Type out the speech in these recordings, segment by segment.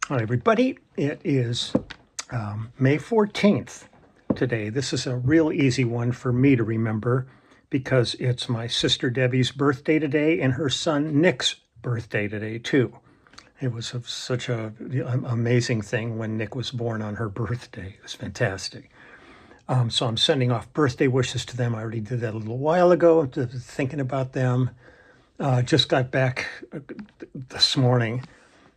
Hi, everybody. It is May 14th today. This is a real easy one for me to remember because it's my sister Debbie's birthday today and her son Nick's birthday today, too. It was such an amazing thing when Nick was born on her birthday. It was fantastic. So I'm sending off birthday wishes to them. I already did that a little while ago, thinking about them. Just got back this morning.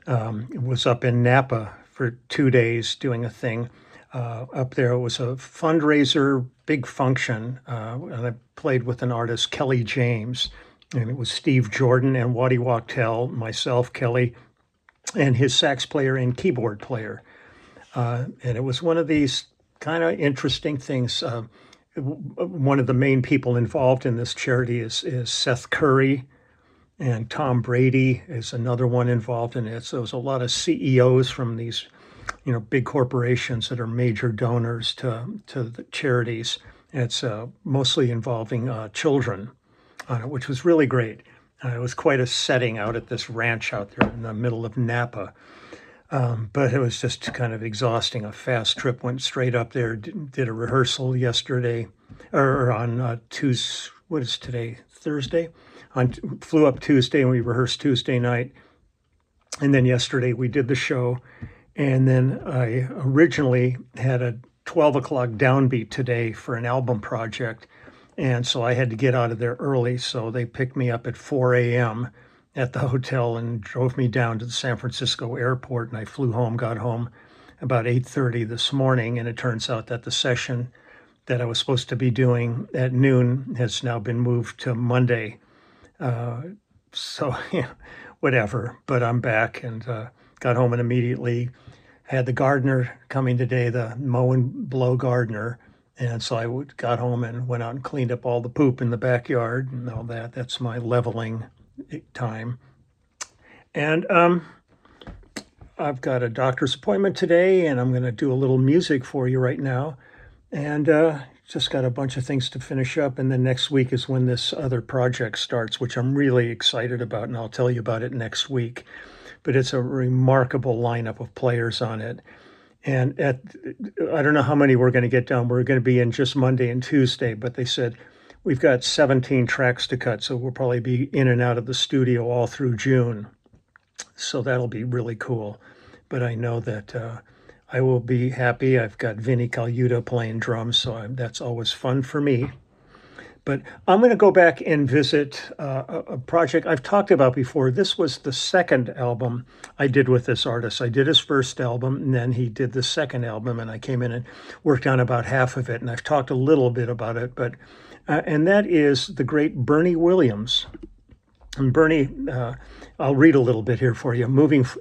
Was up in Napa for 2 days doing a thing up there. It was a fundraiser, big function, and I played with an artist, Kelly James, and it was Steve Jordan and Waddy Wachtel, myself, Kelly, and his sax player and keyboard player. And it was one of these kind of interesting things. One of the main people involved in this charity is Seth Curry, and Tom Brady is another one involved in it. So there's a lot of CEOs from these, big corporations that are major donors to the charities. And it's mostly involving children on it, which was really great. It was quite a setting out at this ranch out there in the middle of Napa. But it was just kind of exhausting. A fast trip, went straight up there, did a rehearsal yesterday, or on Tuesday, what is today, Thursday? Flew up Tuesday and we rehearsed Tuesday night. And then yesterday we did the show. And then I originally had a 12 o'clock downbeat today for an album project. And so I had to get out of there early. So they picked me up at 4 a.m. at the hotel and drove me down to the San Francisco airport. And I flew home, got home about 8:30 this morning. And it turns out that the session that I was supposed to be doing at noon has now been moved to Monday. So, whatever, but I'm back and got home and immediately had the gardener coming today, the mow and blow gardener. And so I got home and went out and cleaned up all the poop in the backyard and all that. That's my leveling time. And I've got a doctor's appointment today and I'm going to do a little music for you right now. And just got a bunch of things to finish up. And then next week is when this other project starts, which I'm really excited about. And I'll tell you about it next week. But it's a remarkable lineup of players on it. And I don't know how many we're going to get done. We're going to be in just Monday and Tuesday. But they said we've got 17 tracks to cut. So we'll probably be in and out of the studio all through June. So that'll be really cool. But I know that I will be happy. I've got Vinny Colaiuta playing drums, so that's always fun for me. But I'm going to go back and visit a project I've talked about before. This was the second album I did with this artist. I did his first album, and then he did the second album, and I came in and worked on about half of it, and I've talked a little bit about it. But and that is the great Bernie Williams. And Bernie, I'll read a little bit here for you.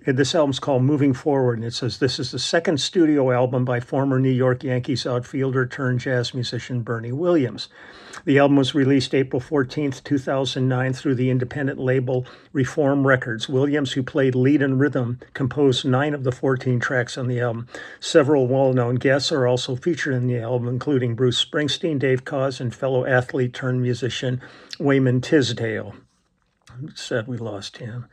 This album's called Moving Forward, and it says, this is the second studio album by former New York Yankees outfielder turned jazz musician Bernie Williams. The album was released April 14th, 2009 through the independent label Reform Records. Williams, who played lead and rhythm, composed 9 of the 14 tracks on the album. Several well-known guests are also featured in the album, including Bruce Springsteen, Dave Koz, and fellow athlete turned musician Wayman Tisdale. Sad we lost him.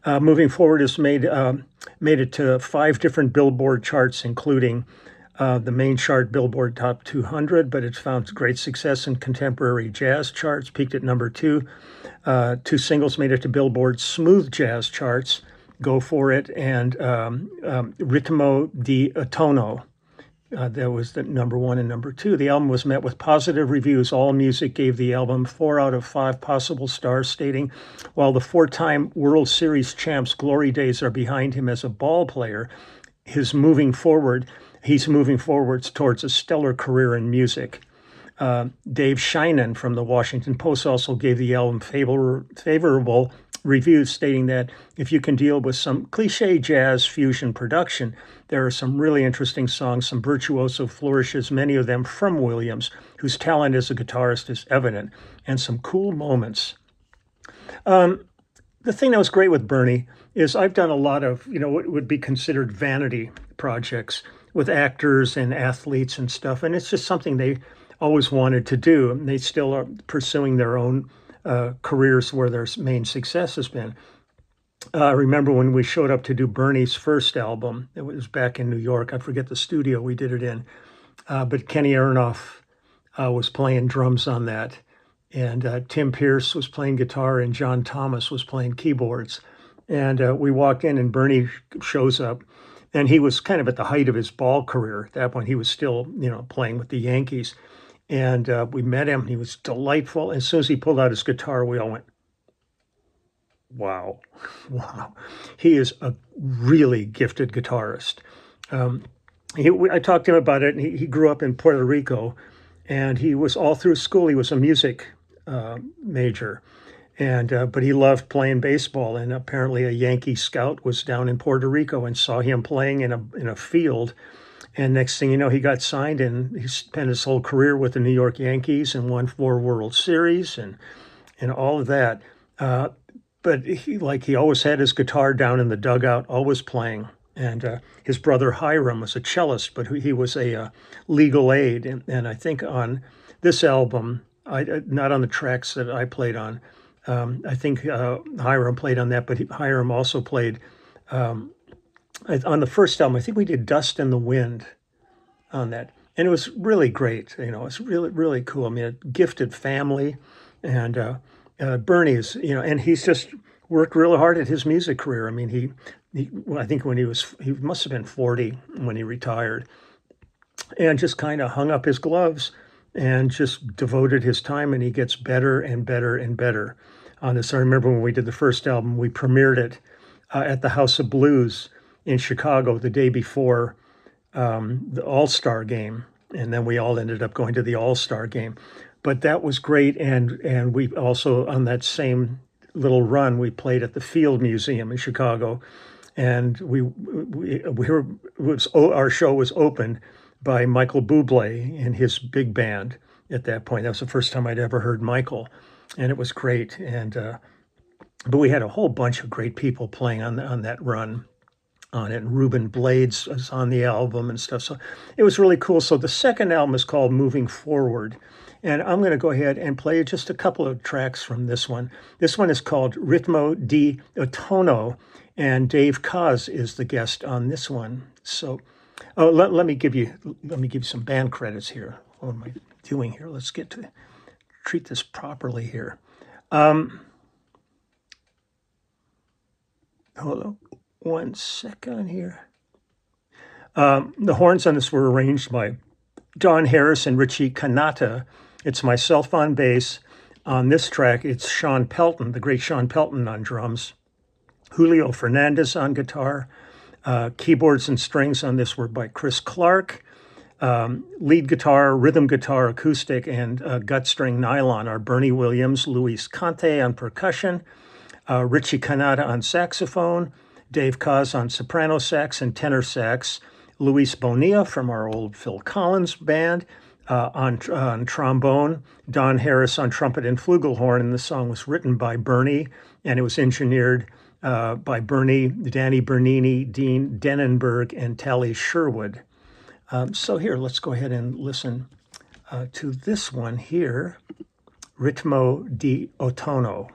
Moving Forward has made it to 5 different Billboard charts, including the main chart, Billboard Top 200, but it's found great success in contemporary jazz charts, peaked at number 2. 2 singles made it to Billboard Smooth Jazz charts, Go For It, and Ritmo di Dotono. That was the number 1 and number 2. The album was met with positive reviews. All Music gave the album 4 out of 5 possible stars, stating, while the 4-time World Series champs' glory days are behind him as a ball player, he's moving forwards towards a stellar career in music. Dave Sheinin from the Washington Post also gave the album favorable reviews, stating that if you can deal with some cliche jazz fusion production, there are some really interesting songs, some virtuoso flourishes, many of them from Williams, whose talent as a guitarist is evident, and some cool moments. The thing that was great with Bernie is I've done a lot of, what would be considered vanity projects with actors and athletes and stuff, and it's just something they always wanted to do. And they still are pursuing their own careers where their main success has been. I remember when we showed up to do Bernie's first album. It was back in New York. I forget the studio we did it in. But Kenny Aronoff was playing drums on that. And Tim Pierce was playing guitar, and John Thomas was playing keyboards. And we walked in, and Bernie shows up. And he was kind of at the height of his ball career. At that point, he was still, playing with the Yankees. And we met him. He was delightful. As soon as he pulled out his guitar, we all went, wow, wow. He is a really gifted guitarist. I talked to him about it, and he grew up in Puerto Rico, and he was all through school. He was a music major, and but he loved playing baseball. And apparently, a Yankee scout was down in Puerto Rico and saw him playing in a field. And next thing you know, he got signed, and he spent his whole career with the New York Yankees and won 4 World Series and all of that. But he always had his guitar down in the dugout, always playing. And his brother Hiram was a cellist, but he was a legal aid. And I think on this album, not on the tracks that I played on, I think Hiram played on that, but Hiram also played on the first album. I think we did Dust in the Wind on that. And it was really great. It's really, really cool. I mean, a gifted family. And Bernie is, and he's just worked really hard at his music career. I mean, I think he must have been 40 when he retired, and just kind of hung up his gloves and just devoted his time, and he gets better and better and better on this. I remember when we did the first album, we premiered it at the House of Blues in Chicago the day before the All-Star game, and then we all ended up going to the All-Star game. But that was great, and we also, on that same little run, we played at the Field Museum in Chicago, and our show was opened by Michael Bublé and his big band at that point. That was the first time I'd ever heard Michael, and it was great. But we had a whole bunch of great people playing on that run on it. And Ruben Blades was on the album and stuff. So it was really cool. So the second album is called Moving Forward. And I'm going to go ahead and play just a couple of tracks from this one. This one is called Ritmo di Dotono, and Dave Koz is the guest on this one. So let me give you some band credits here. What am I doing here? Let's treat this properly here. Hold on 1 second here. The horns on this were arranged by Don Harris and Richie Kanata. It's myself on bass. On this track, it's Sean Pelton, the great Sean Pelton on drums. Julio Fernandez on guitar. Keyboards and strings on this were by Chris Clark. Lead guitar, rhythm guitar, acoustic, and gut string nylon are Bernie Williams, Luis Conte on percussion, Richie Kanata on saxophone, Dave Koz on soprano sax and tenor sax, Luis Bonilla from our old Phil Collins band on trombone, Don Harris on trumpet and flugelhorn, and the song was written by Bernie, and it was engineered by Bernie, Danny Bernini, Dean Denenberg, and Tally Sherwood. So here, let's go ahead and listen to this one here, Ritmo di Dotono.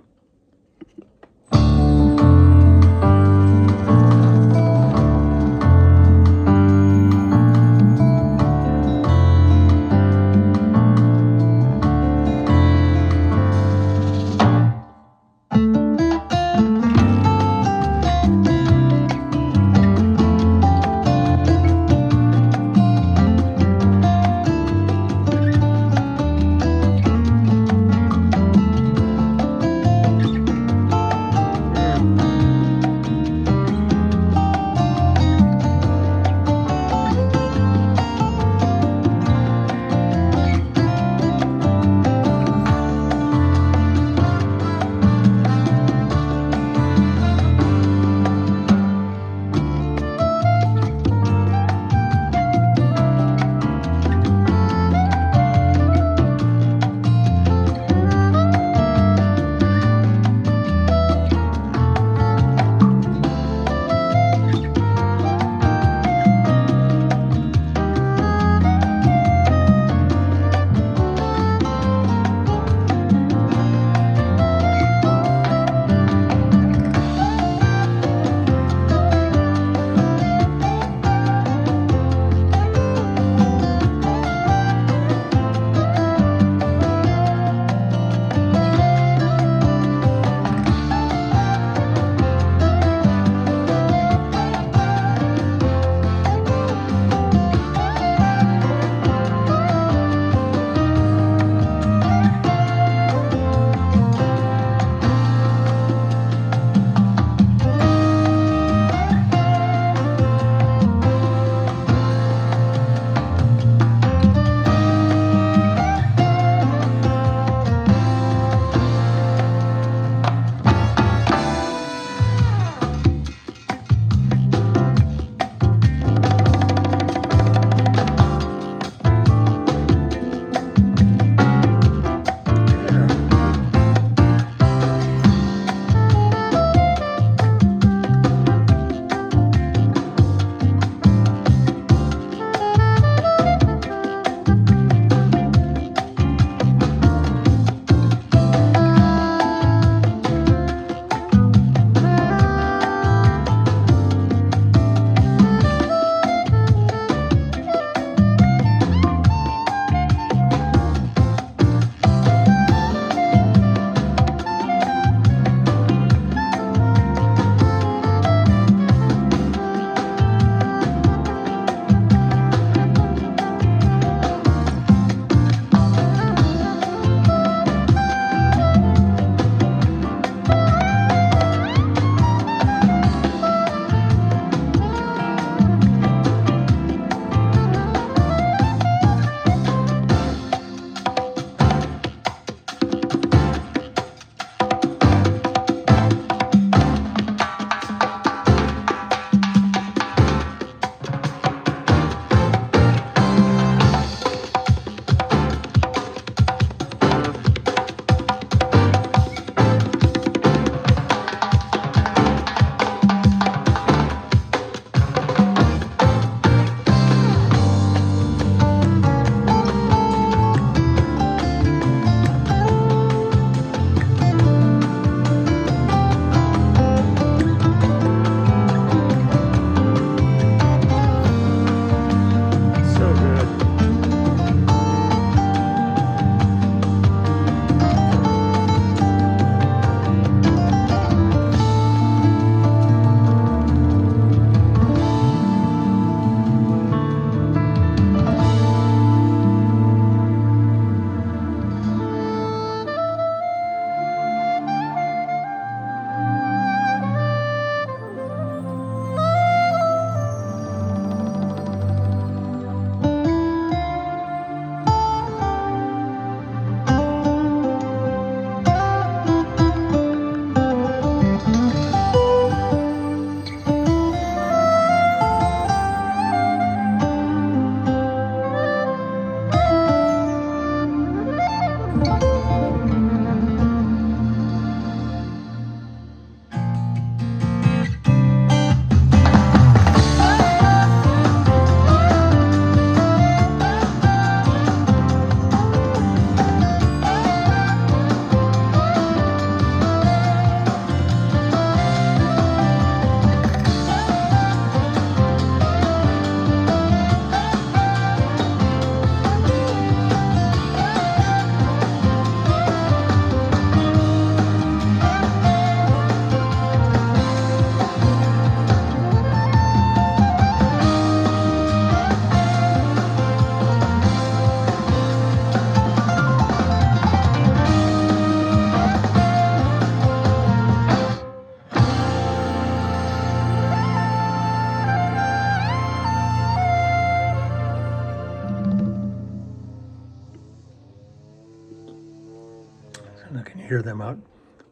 hear them out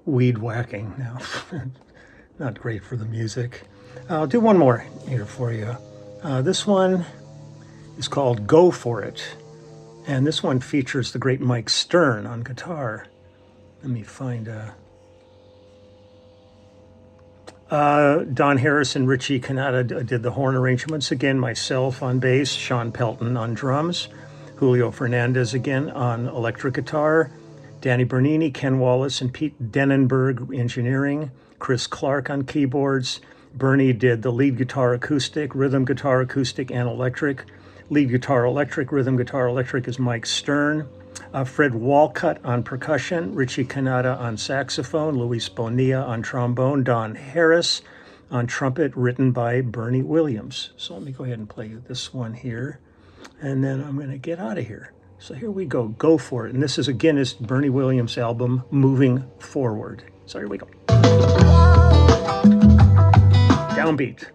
weed whacking now. Not great for the music. I'll do one more here for you. This one is called Go For It. And this one features the great Mike Stern on guitar. Let me find Don Harris and Richie Cannata did the horn arrangements again, myself on bass, Sean Pelton on drums, Julio Fernandez again on electric guitar, Danny Bernini, Ken Wallace, and Pete Denenberg engineering, Chris Clark on keyboards. Bernie did the lead guitar acoustic, rhythm guitar acoustic, and electric. Lead guitar electric, rhythm guitar electric is Mike Stern. Fred Walcott on percussion, Richie Cannata on saxophone, Luis Bonilla on trombone, Don Harris on trumpet, written by Bernie Williams. So let me go ahead and play this one here, and then I'm going to get out of here. So here we go, Go For It. And this is, again, is Bernie Williams' album, Moving Forward. So here we go. Downbeat.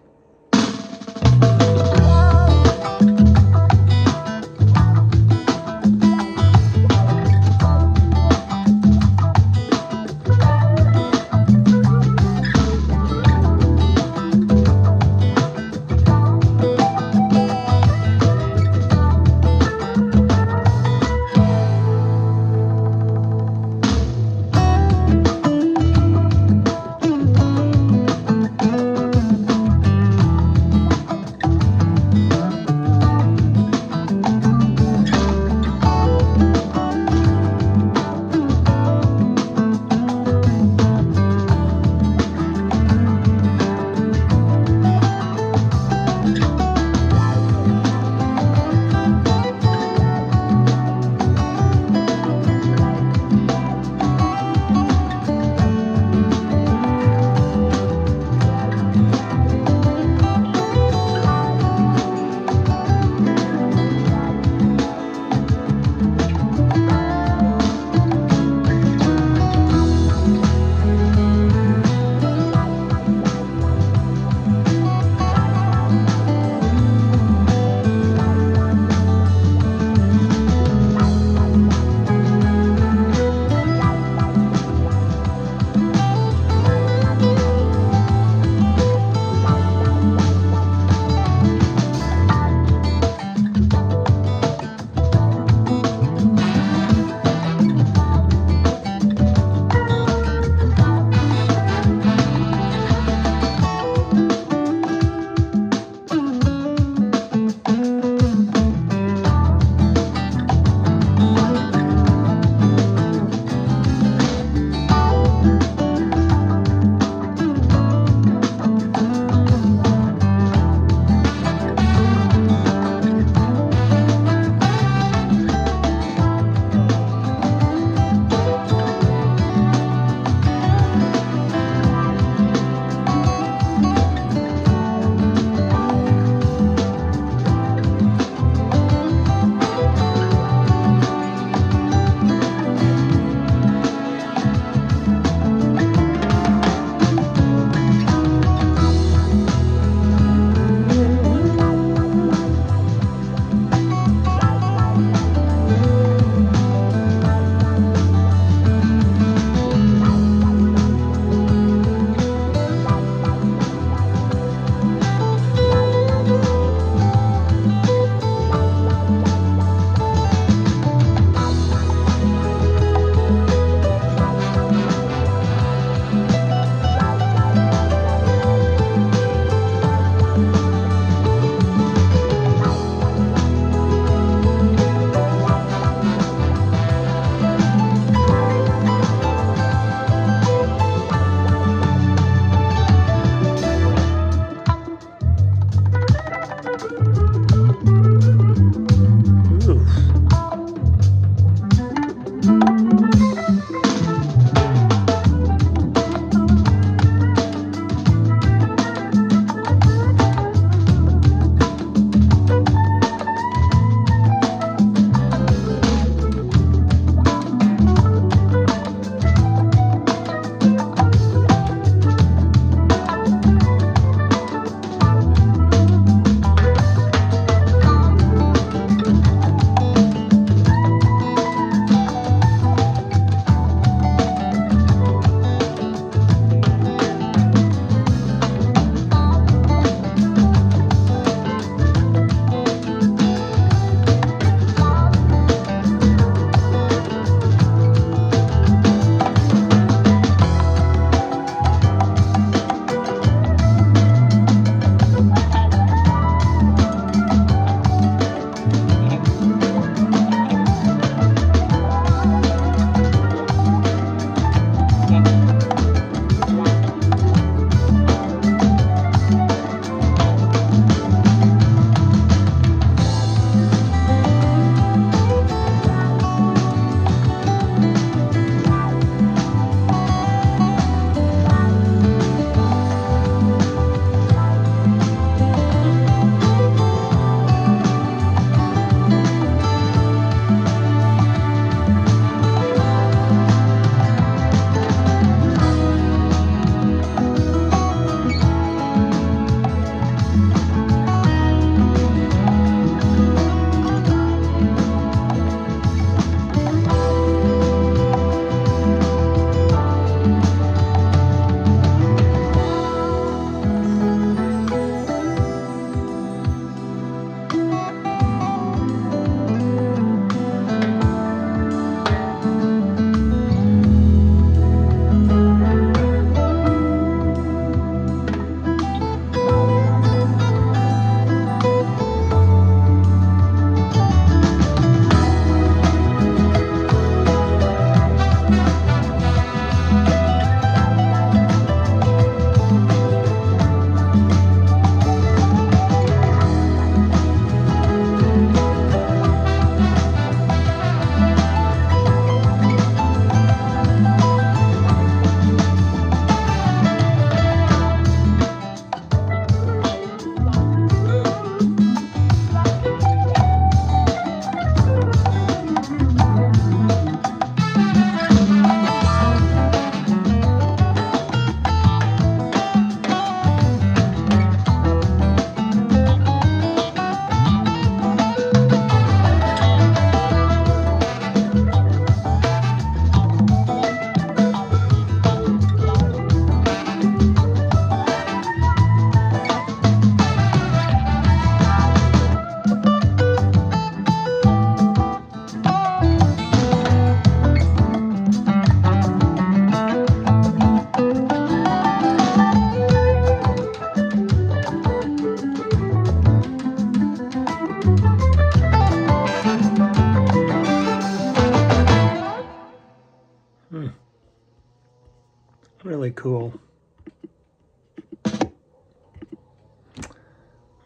Really cool.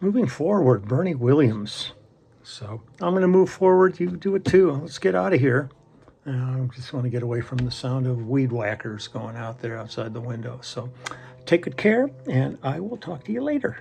Moving forward, Bernie Williams. So I'm going to move forward. You do it too. Let's get out of here. I just want to get away from the sound of weed whackers going out there outside the window. So take good care, and I will talk to you later.